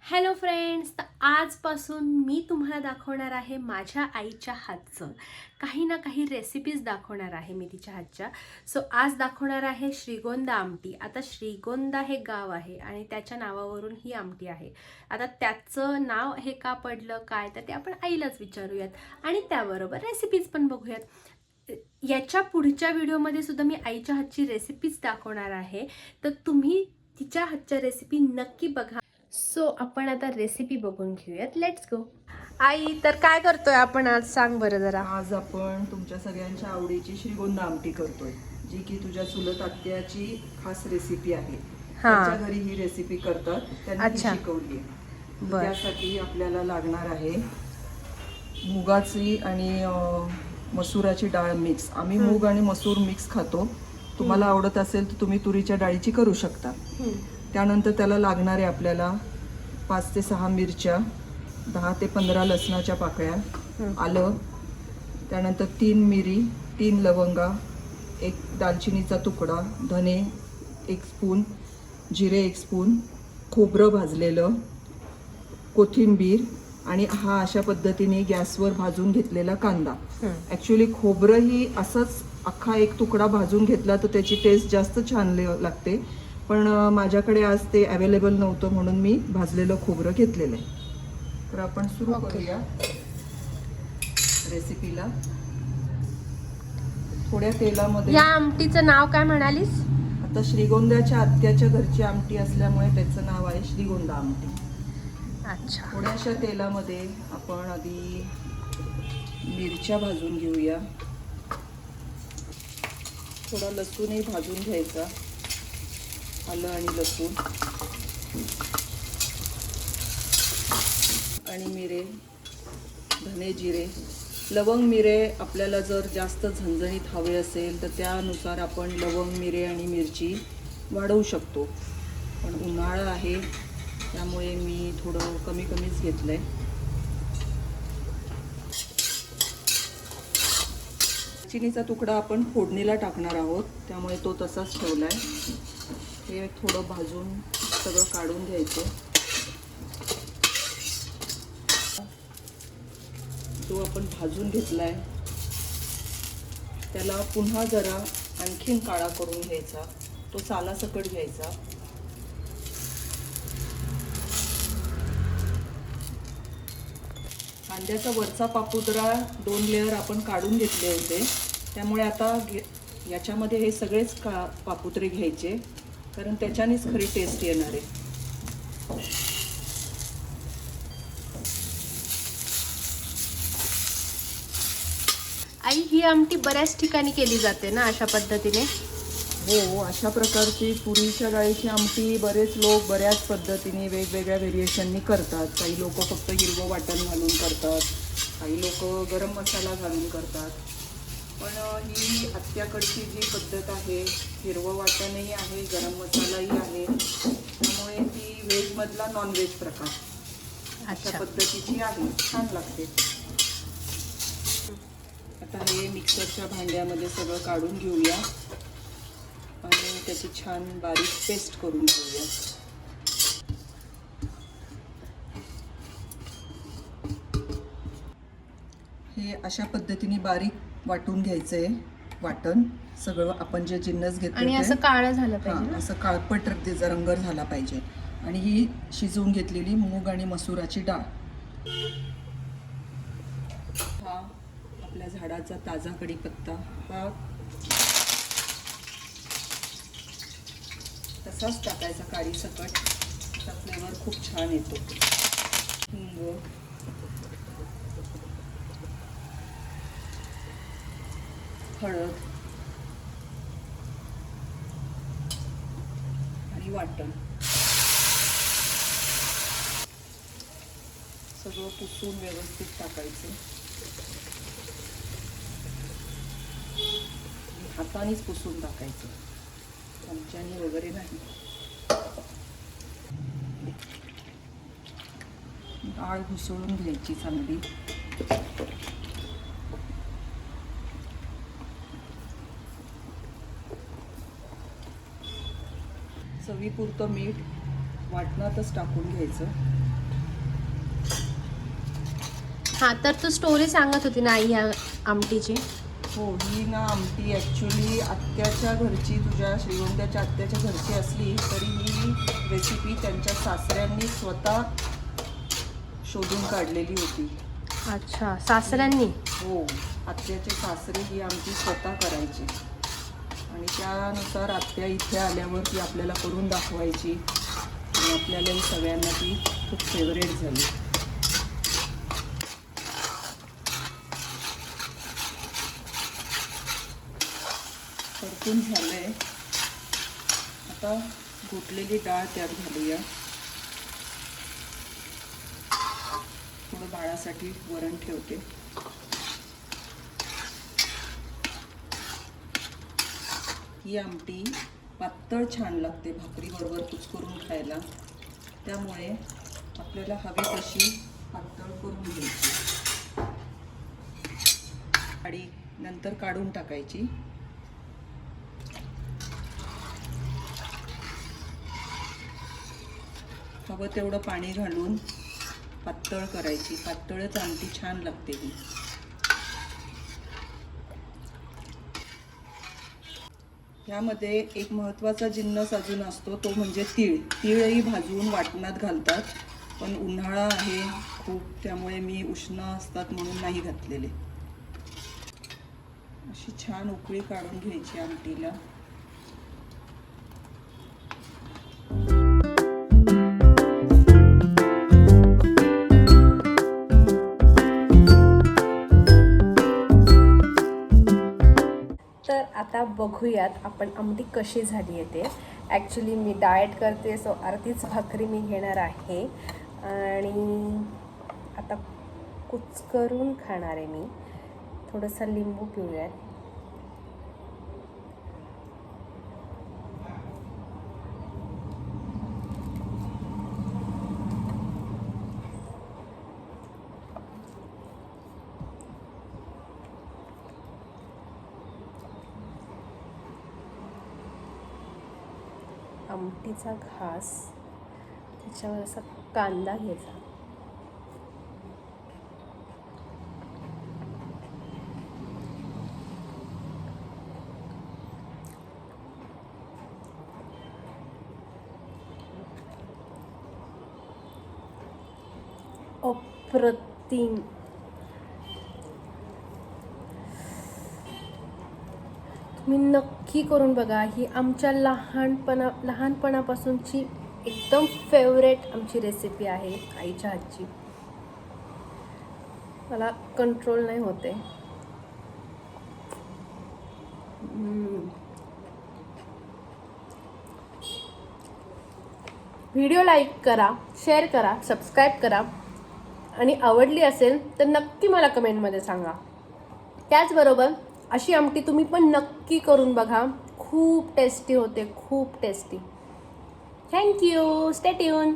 Hello friends, तर आजपासून मी तुम्हाला दाखवणार आहे माझ्या आईच्या हातचं काही ना काही रेसिपीज दाखवणार आहे मी तिच्या हातच्या. सो आज दाखवणार आहे श्रीगोंदा आमटी. आता श्रीगोंदा हे गाव आहे आणि त्याच्या नावावरून ही आमटी आहे. आता त्याचं नाव हे का पडलं काय, तर ते आपण आईलाच विचारूयात आणि त्याबरोबर रेसिपीज पण बघूयात. याच्या पुढच्या व्हिडिओमध्ये सुद्धा मी आईच्या हातची रेसिपीज दाखवणार आहे, तर तुम्ही तिच्या हातच्या रेसिपी नक्की बघा. सो आपण आता रेसिपी बघून घेऊयात. Let's go. आई, तर काय करतोय आपण आज, सांग बरं जरा. आज आपण तुमच्या सगळ्यांच्या आवडीची श्रीगोंदा आमटी करतोय, जी की तुझ्या चुलत आत्याची खास रेसिपी आहे. त्यांच्या घरी ही रेसिपी करतात, त्यांनी शिकवली आहे. त्यासाठी आपल्याला लागणार आहे मुगाची आणि मसुराची डाळ मिक्स. आम्ही मूग आणि मसूर मिक्स खातो. तुम्हाला आवडत असेल तर तुम्ही तुरीच्या डाळीची करू शकता. त्यानंतर त्याला लागणारे आपल्याला 5 ते 6 मिरच्या, 10 ते 15 लसणाच्या पाकळ्या, आलं, त्यानंतर 3 मिरी, 3 लवंगा, 1 दालचिनीचा तुकडा, धने 1 स्पून, जिरे 1 स्पून, खोबरं भाजलेलं, कोथिंबीर आणि हा अशा पद्धतीने गॅसवर भाजून घेतलेला कांदा. ॲक्च्युली खोबरं ही असंच अख्खा एक तुकडा भाजून घेतला तर त्याची टेस्ट जास्त छान लागते, पण माझ्याकडे आज ते अवेलेबल नव्हतं म्हणून मी भाजलेलं खोबरं घेतलेलं आहे. तर आपण सुरू करूया रेसिपीला. थोड्या तेलामध्ये. या आमटीचं नाव काय म्हणालीस? आता श्रीगोंद्याच्या आत्याच्या घरची आमटी असल्यामुळे त्याचं नाव आहे श्रीगोंदा आमटी. अच्छा. थोड्याशा तेलामध्ये आपण आधी मिरच्या भाजून घेऊया. थोडा लसूणही भाजून घ्यायचा, आलं आणि लसूण आणि मिरे, धने, जिरे, लवंग, मिरे. आपल्याला जर जास्त झणझणीत हवे असेल तर त्यानुसार आपण लवंग, मिरे आणि मिरची वाढवू शकतो, पण उन्हाळा आहे त्यामुळे मी थोडं कमीच घेतलं आहे. चिनीचा तुकडा आपण फोडणीला टाकणार आहोत, त्यामुळे तो तसाच ठेवला आहे. हे थोडं भाजून सगळं काढून घ्यायचं. जो आपण भाजून घेतला आहे त्याला पुन्हा जरा आणखीन काळा करून घ्यायचा, तो सालासकट घ्यायचा. कांद्याचा वरचा पापुद्रा 2 लेअर आपण काढून घेतले होते, त्यामुळे आता याच्यामध्ये हे सगळेच पापुद्रे घ्यायचे, कारण त्याच्यानेच खरी टेस्ट येणार आहे. आई, ही आमटी बऱ्याच ठिकाणी केली जाते ना अशा पद्धतीने? हो, अशा प्रकारची तुरीच्या डाळीची आमटी बरेच लोक बऱ्याच पद्धतीने वेगवेगळ्या व्हेरिएशननी करतात. काही लोक फक्त हिरवं वाटण घालून करतात, काही लोक गरम मसाला घालून करतात. पण ही आत्याकडची जी पद्धत आहे, हिरवं वाटणही आहे, गरम मसालाही आहे, त्यामुळे ती व्हेजमधला नॉनव्हेज प्रकार अशा पद्धतीची आहे, छान लागते. आता हे मिक्सरच्या भांड्यामध्ये सगळं काढून घेऊया आणि त्याची छान बारीक पेस्ट करून घेऊया. हे अशा पद्धतीने बारीक वाटून घ्यायचंय वाटण सगळं. आपण जे जिन्नस घेतले आणि असं काळं झालं पाहिजे, असं काळपट रंग झाला पाहिजे. आणि ही शिजवून घेतलेली मूग आणि मसुराची डाळ. हा आपल्या झाडाचा ताजा कढीपत्ता, हा तसाच टाकायचा काळी सकट, त्याचा फ्लेवर खूप छान येतो. हिंग, हळद आणि वाटण सगळं पुसून व्यवस्थित टाकायचं. हातानेच पुसून टाकायचं, चमच्याने वगैरे नाही. डाळ घुसळून घ्यायची चांगली. चवीपुरतं मीठ वाटणातच टाकून घ्यायचं. हां, तर तू स्टोरी सांगत होती ना आई ह्या आमटीची. हो, ही ना आमटी ॲक्च्युली आत्याच्या घरची, तुझ्या श्रीगोंद्याच्या आत्याच्या घरची असली तरी ही रेसिपी त्यांच्या सासऱ्यांनी स्वतः शोधून काढलेली होती. अच्छा, सासऱ्यांनी. हो, आत्याचे सासरे ही आमटी स्वतः करायची आणि त्यानुसार आत्या इथे आल्यावर ती आपल्याला करून दाखवायची आणि आपल्यालाही सगळ्यांना ती खूप फेवरेट झाली. परतून झालंय. आता घोटलेली डाळ त्यात घालूया. थोडं बाळासाठी वरण ठेवते. ही आमटी पातळ छान लागते भाकरीबरोबर कुचकरून खायला. त्यामुळे आपल्याला हवी तशी पातळ करून घ्यायची आणि नंतर काढून टाकायची. हवं तेवढं पाणी घालून पातळ करायची. पातळच आमटी छान लागते ही. यामध्ये एक महत्त्वाचा जिन्नस अजून असतो, तो म्हणजे तीळ. तीळही भाजून वाटणात घालतात, पण उन्हाळा आहे खूप, त्यामुळे मी उष्ण असतात म्हणून नाही घातलेले. अशी छान उकळी काढून घ्यायची आमटीला. तर आता बघूयात आपण आमटी कशी झाली आहे ते. ॲक्च्युली मी डाएट करते, सो अर्धीच भाकरी मी घेणार आहे आणि आता कुचकरून खाणार आहे मी. थोडंसं लिंबू पिळूयात. आमटीचा घास, त्याच्यावर असा कांदा घ्यायचा. अप्रतिम. तुम्ही नक्की करून बघा. ही आमच्या लहानपणापासूनची एकदम फेवरेट आमची रेसिपी आहे आईच्या हातची. मला कंट्रोल नाही होते. व्हिडिओ लाईक करा, शेअर करा, सबस्क्राईब करा आणि आवडली असेल तर नक्की मला कमेंटमध्ये सांगा. त्याचबरोबर अशी आमटी तुम्ही पण नक्की करून बघा. खूप टेस्टी होते, खूप टेस्टी. थँक्यू. Stay tune.